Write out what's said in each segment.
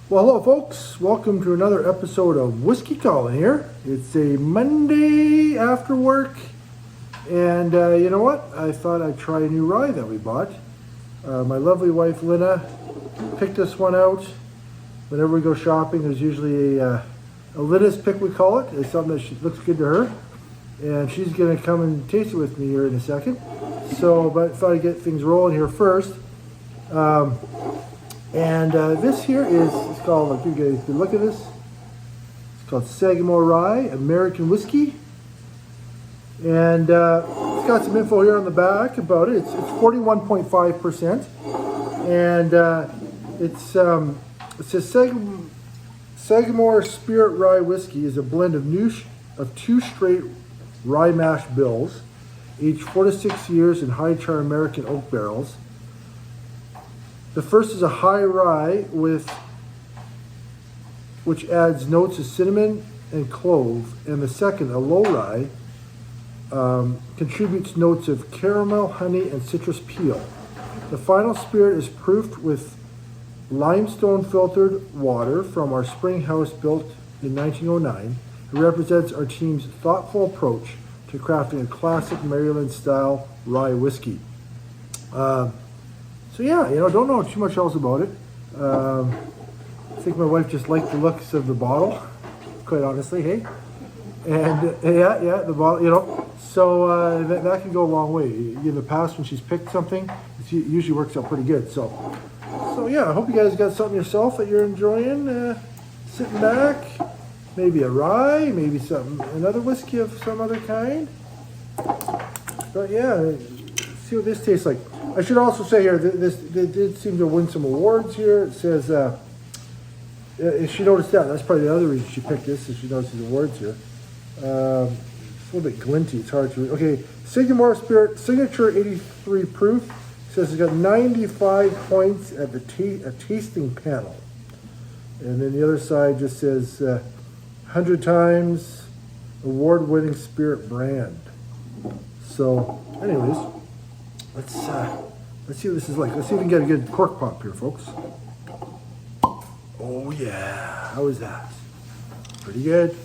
Well, hello, folks. Welcome to another episode of Whiskey Calling here. It's a Monday after work, and you know what? I thought I'd try a new rye that we bought. My lovely wife, Lynna, picked this one out. Whenever we go shopping, there's usually a Lynna's pick, we call it. It's something that looks good to her, and she's going to come and taste it with me here in a second. So, but I thought I'd get things rolling here first. This here is, it's called, if you guys can look at this, it's called Sagamore Rye, American whiskey. And it's got some info here on the back about it. It's 41.5%. And it says Sagamore Spirit Rye whiskey is a blend of two straight rye mash bills, aged 4 to 6 years in high char American oak barrels. The first is a high rye which adds notes of cinnamon and clove, and the second, a low rye, contributes notes of caramel, honey, and citrus peel. The final spirit is proofed with limestone filtered water from our spring house built in 1909. It represents our team's thoughtful approach to crafting a classic Maryland style rye whiskey. So yeah, don't know too much else about it. I think my wife just liked the looks of the bottle, quite honestly, hey? And yeah, the bottle, so that can go a long way. In the past, when she's picked something, it usually works out pretty good. So yeah, I hope you guys got something yourself that you're enjoying, sitting back. Maybe a rye, maybe another whiskey of some other kind. But yeah, see what this tastes like. I should also say here, they did seem to win some awards here. It says, she noticed that. That's probably the other reason she picked this, is she noticed these awards here. It's a little bit glinty. It's hard to read. Okay, Sagamore Spirit Signature 83 proof. It says it's got 95 points at the tasting panel. And then the other side just says 100 times award-winning spirit brand. So, anyways, let's see what this is like. Let's see if we can get a good cork pop here, folks. Oh yeah, how is that? Pretty good.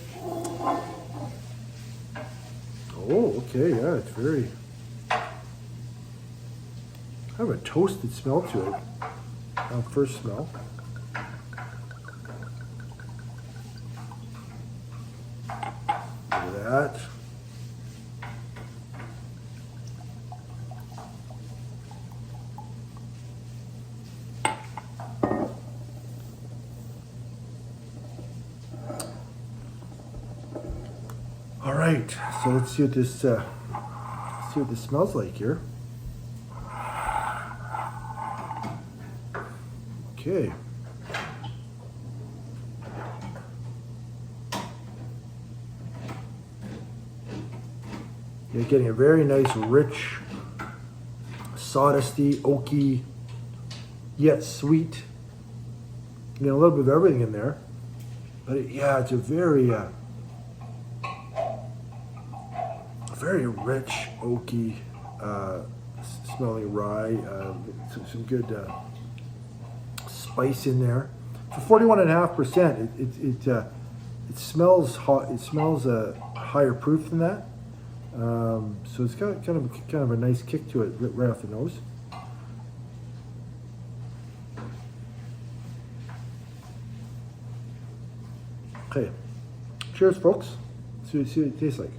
Oh, okay, yeah, it's very kind of a toasted smell to it on first smell. Look at that. All right, so let's see what this smells like here. Okay. You're getting a very nice, rich, sawdusty, oaky, yet sweet. A little bit of everything in there. But it's a very rich, oaky smelling rye. Some good spice in there. For 41.5%, it smells hot. It smells higher proof than that. So it's got kind of a nice kick to it right off the nose. Okay, cheers, folks. See what it tastes like.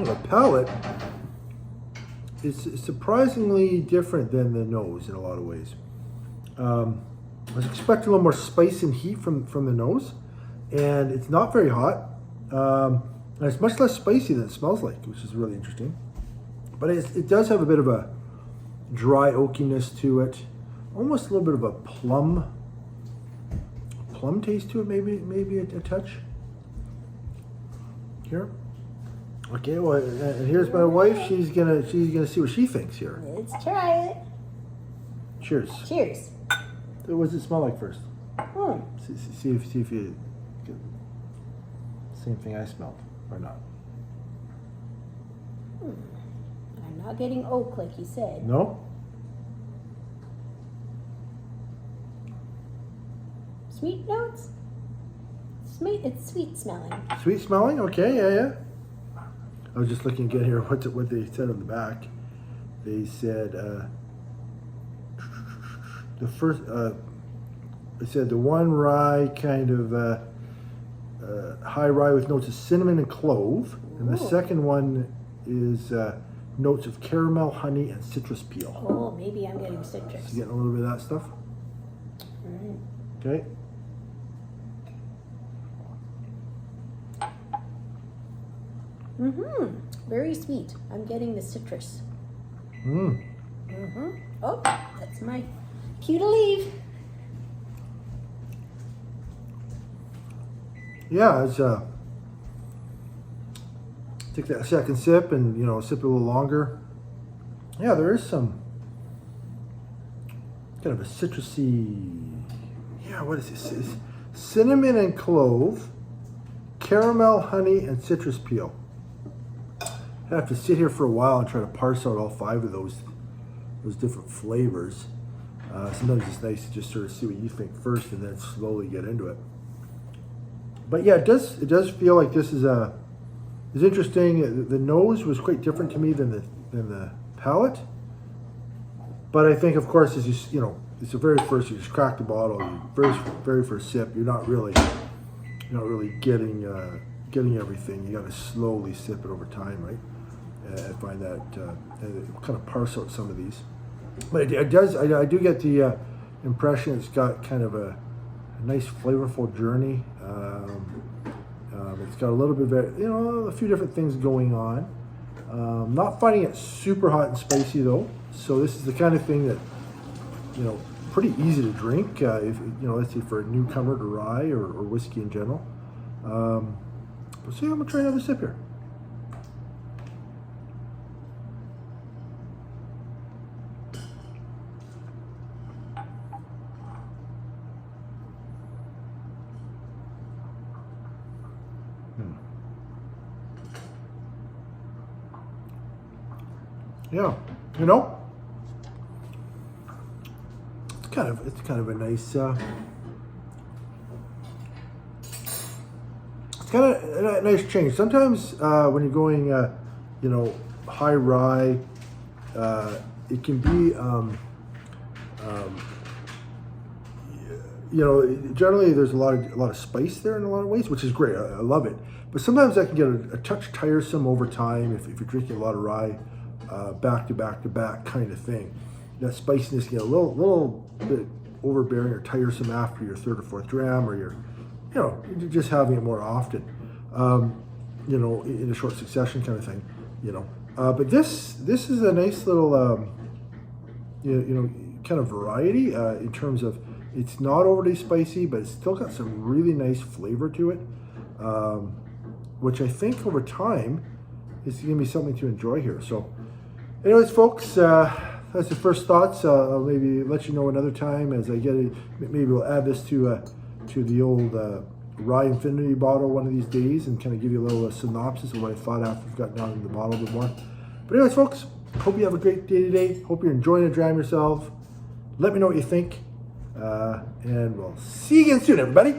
The palate is surprisingly different than the nose in a lot of ways. I was expecting a little more spice and heat from the nose, and it's not very hot. And it's much less spicy than it smells like, which is really interesting. But it does have a bit of a dry oakiness to it, almost a little bit of a plum taste to it, maybe a touch here. Okay, well, and here's my wife. She's gonna see what she thinks here. Let's try it. Cheers. Cheers. So what does it smell like first? See if you get the same thing I smelled or not. I'm not getting oak like you said. No. Sweet notes. It's sweet smelling. Sweet smelling. Okay. Yeah. I was just looking again here. What they said on the back? They said the first. They said the one rye kind of high rye with notes of cinnamon and clove, and the second one is notes of caramel, honey, and citrus peel. Oh, maybe I'm getting citrus. So you're getting a little bit of that stuff. Okay. Very sweet. I'm getting the citrus. Oh, that's my cue to leave. Yeah, it's take that second sip and sip it a little longer. Yeah, there is some kind of a citrusy. Yeah, what is this? It's cinnamon and clove, caramel, honey, and citrus peel. I have to sit here for a while and try to parse out all 5 of those different flavors. Sometimes it's nice to just sort of see what you think first and then slowly get into it. But yeah, it does feel like this is interesting. The nose was quite different to me than the palate. But I think, of course, as it's the very first. You just crack the bottle. Very first sip. You're not really getting everything. You got to slowly sip it over time, right? I find that kind of parse out some of these. But it does. I do get the impression it's got kind of a nice flavorful journey. It's got a little bit of a few different things going on. Not finding it super hot and spicy though. So this is the kind of thing that pretty easy to drink. If let's say for a newcomer to rye or whiskey in general. But see, I'm gonna try another sip here. Yeah, it's kind of a nice. It's kind of a nice change. Sometimes when you're going, high rye, it can be, generally there's a lot of spice there in a lot of ways, which is great. I love it. But sometimes that can get a touch tiresome over time if you're drinking a lot of rye. Back to back kind of thing. That spiciness can get a little bit overbearing or tiresome after your 3rd or 4th dram, or you're just having it more often, in a short succession kind of thing, But this is a nice little, kind of variety in terms of it's not overly spicy, but it's still got some really nice flavor to it, which I think over time is going to be something to enjoy here. So. Anyways, folks, that's the first thoughts. I'll maybe let you know another time as I get it. Maybe we'll add this to the old Rye Infinity bottle one of these days and kind of give you a little synopsis of what I thought after I've gotten down in the bottle a bit more. But anyways, folks, hope you have a great day today. Hope you're enjoying the dram yourself. Let me know what you think. And we'll see you again soon, everybody.